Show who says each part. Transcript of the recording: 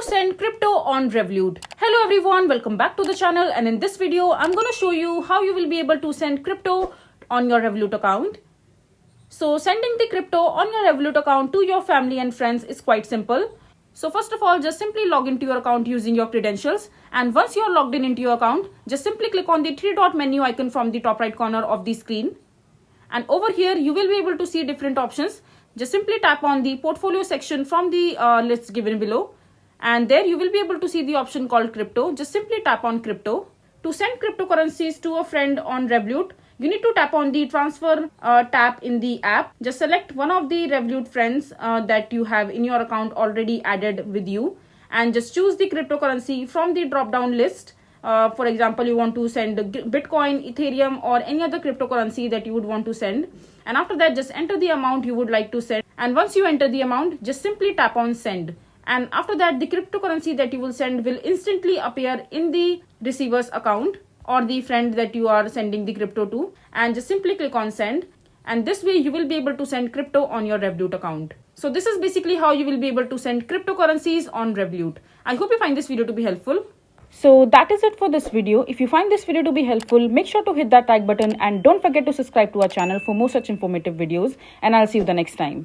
Speaker 1: send crypto on Revolut. Hello everyone, welcome back to the channel, and in this video I'm going to show you how you will be able to send crypto on your Revolut account. So sending the crypto on your Revolut account to your family and friends is quite simple. So first of all, just simply log into your account using your credentials, and once you are logged into your account, just simply click on the three dot menu icon from the top right corner of the screen. And over here you will be able to see different options. Just simply tap on the portfolio section from the list given below, and there you will be able to see the option called crypto. Just simply tap on crypto. To send cryptocurrencies to a friend on Revolut, you need to tap on the transfer tab in the app. Just select one of the Revolut friends that you have in your account already added with you, and just choose the cryptocurrency from the drop down list. For example, you want to send Bitcoin, Ethereum, or any other cryptocurrency that you would want to send. And after that, just enter the amount you would like to send. And once you enter the amount, just simply tap on send. And after that, the cryptocurrency that you will send will instantly appear in the receiver's account or the friend that you are sending the crypto to. And just simply click on send. And this way you will be able to send crypto on your Revolut account. So this is basically how you will be able to send cryptocurrencies on Revolut. I hope you find this video to be helpful. So that is it for this video. If you find this video to be helpful, make sure to hit that like button and don't forget to subscribe to our channel for more such informative videos, and I'll see you the next time.